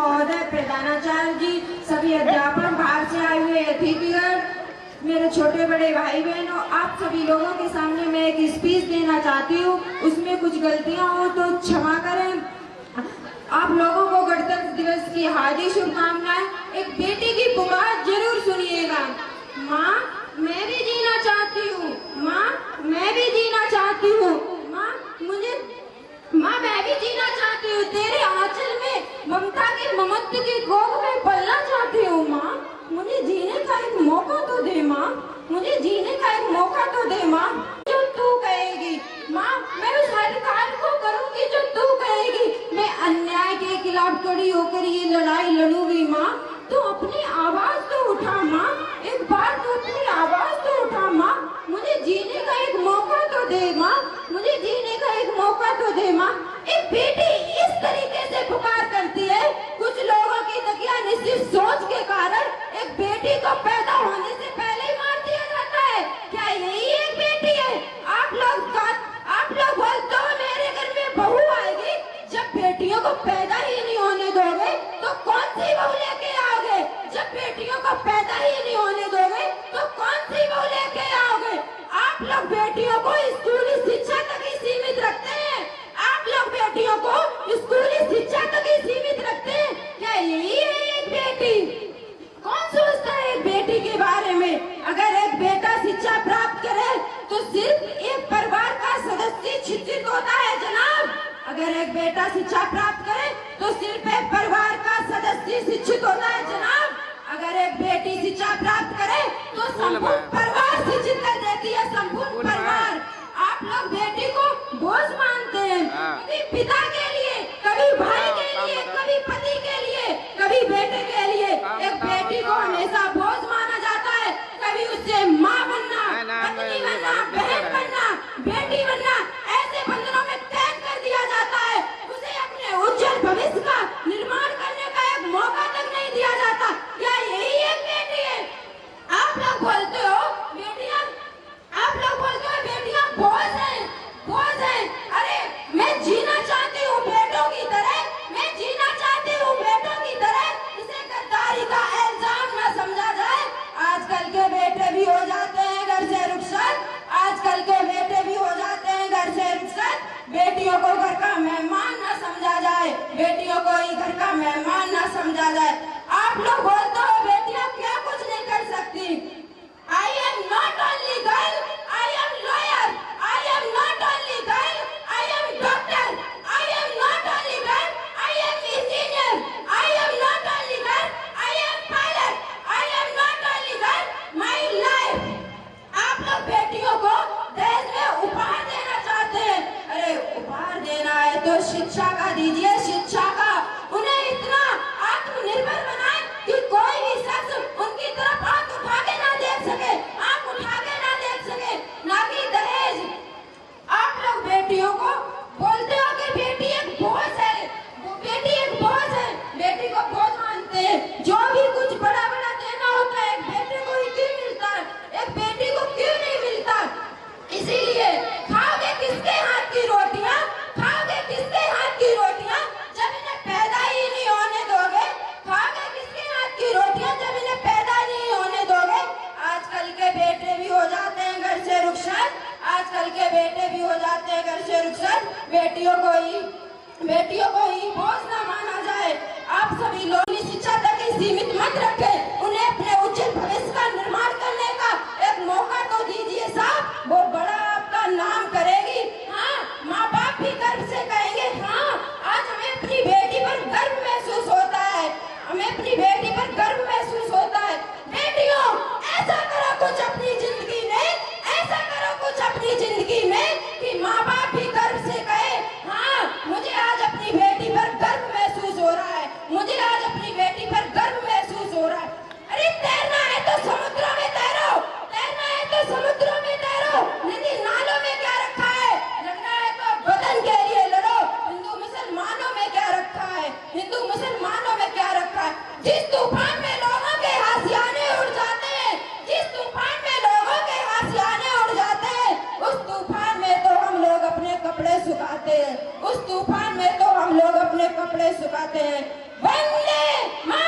महोदय, प्रधानाचार्य जी, सभी अध्यापक, बाहर से आए हुए अतिथिगण, मेरे छोटे बड़े भाई बहनों, आप सभी लोगों के सामने मैं एक स्पीच देना चाहती हूँ। उसमें कुछ गलतियाँ हो तो क्षमा करें। आप लोगों को गणतंत्र दिवस की हार्दिक शुभकामनाएं। एक बेटी की पुकार जरूर सुनिएगा। माँ, मैं भी जीना चाहती हूँ। माँ, मैं भी जीना चाहती हूँ। माँ, मैं भी जीना चाहती हूँ। तेरे आंचल में ममता के ममत्व की गोद में पलना चाहती हूँ। माँ, मुझे जीने का एक मौका तो दे। माँ, मुझे जीने का एक मौका तो दे। माँ, जो तू कहेगी। माँ, मैं उस हर काम को करूँगी जो तू कहेगी। मैं अन्याय के खिलाफ खड़ी होकर ये लड़ाई लड़ूंगी। माँ, तू अपनी आवाज तो उठा। माँ, एक बार तू अपनी आवाज तो उठा। माँ, मुझे जीने का एक मौका तो दे। माँ, मुझे जीने का एक मौका तो दे। माँ, एक बेटी इस तरीके से पुकार करती है। कुछ लोगों की दकियानुसी सोच के कारण एक बेटी को पैदा होने से पहले ही मार दिया जाता है। क्या यही एक बेटी है? आप लोग बोलते हो मेरे घर में बहू आएगी। जब बेटियों को पैदा ही नहीं होने दोगे तो कौन सी बहू लेके आओगे? जब बेटियों को पैदा ही नहीं होने दोगे तो कौन सी बहू लेके आओगे? आप लोग बेटियों को स्कूली शिक्षा तक ही सीमित रखते हैं। आप लोग बेटियों को स्कूली शिक्षा तक ही सीमित रखते हैं। क्या यही है एक बेटी? कौन सोचता है एक बेटी के बारे में? अगर एक बेटा शिक्षा प्राप्त करे तो सिर्फ एक परिवार का सदस्य शिक्षित होता है जनाब। अगर एक बेटा शिक्षा प्राप्त करे तो सिर्फ एक परिवार का सदस्य शिक्षित होता है जनाब। अगर एक बेटी शिक्षा प्राप्त करे तो संपूर्ण परिवार शिक्षित कर देती है, संपूर्ण परिवार। आप लोग बेटी को बोझ मानते हैं, कभी पिता के लिए, कभी भाई के लिए, कभी पति के लिए, कभी बेटे के लिए। एक बेटी को हमेशा बोझ माना जाता है। कभी उससे माँ बनना, पत्नी बनना, बहन बनना, बेटी बनना, ऐसे बंधनों में कैद कर दिया जाता है। उसे अपने उज्जवल भविष्य का निर्माण करने का एक मौका तक नहीं दिया जाता। क्या यही एक बेटी है? आप लोग बोलते हो बेटियां बोझ हैं, बोझ हैं। अरे मैं जीना चाहती हूँ बेटों की तरह, मैं जीना चाहती हूँ बेटों की तरह। इसे गद्दारी का इल्जाम न समझा जाए। आजकल के बेटे भी हो जाते हैं घर से रुखसत, आजकल के बेटे भी हो जाते हैं घर से रुखसत। बेटियों को घर का मेहमान न समझा जाए, बेटियों को ही घर का मेहमान न समझा जाए। आप लोग बोलते हो बेटियां क्या कुछ नहीं कर सकती। I am not only girl, I am lawyer. I am not only girl, I am doctor. I am not only girl, I am engineer. I am not only girl, I am pilot. I am not only girl, my life. आप लोग बेटियों को दहेज में उपहार देना चाहते हैं। अरे उपहार देना है तो शिक्षा का दीजिए, शिक्षा का। उन्हें इतना आत्मनिर्भर बनाए कि कोई भी शख्स उनकी तरफ आंख उठा के ना देख सके, आंख उठा के ना देख सके, ना कि दहेज। आप लोग बेटियों को बोलते हो कि बेटी एक बोझ है, बेटी एक बोझ है, बेटी को बोझ मानते हैं। जो भी कुछ बड़ा बड़ा देना होता है एक बेटे को ही क्यों मिलता है? एक बेटी को क्यों नहीं मिलता? इसीलिए खाओगे किसके हाथ की रोटियां? खाओगे किसके हाथ की रोटियां जब इन्हें पैदा ही नहीं होने दोगे? खाओगे किसके हाथ की रोटियां जब इन्हें पैदा नहीं होने दोगे? आजकल के बेटे भी हो जाते हैं घर से रुखसत, आजकल के बेटे भी हो जाते हैं घर से रुखसत। बेटियों को ही बोझ न माना जाए। आप सभी लोग शिक्षा तक ही सीमित मत रखें। उन्हें अपने उज्जवल भविष्य का निर्माण करने का एक मौका तो दीजिए साहब। वो बड़ा आपका नाम करेगी। हाँ, माँ बाप भी गर्व से कहेंगे हाँ, आज हमें अपनी बेटी पर गर्व महसूस होता है, हमें अपनी बेटी पर गर्व महसूस होता है। बेटियों, ऐसा करो कुछ अपनी जिंदगी में, ऐसा करो कुछ अपनी जिंदगी में कि माँ बाप भी गर्व से कहे हाँ, मुझे आज अपनी बेटी पर गर्व महसूस हो रहा है, मुझे आज अपनी बेटी पर गर्व महसूस हो रहा है। अरे तैरना है तो समुद्रों में तैरो, तैरना है तो समुद्रों में तैरो, नदी नालों में क्या रखा है? लड़ना है तो वतन के लिए लड़ो। हिंदू मुसलमानों में क्या रखा है? हिंदू मुसलमानों में क्या रखा है? जिस तूफान में लोगों के हाशियाने उड़ जाते हैं, जिस तूफान में लोगों के हाशियाने उड़ जाते हैं, उस तूफान में तो हम लोग अपने कपड़े सुखाते हैं, उस तूफान में तो हम लोग अपने कपड़े सुखाते हैं। वंदे मातरम।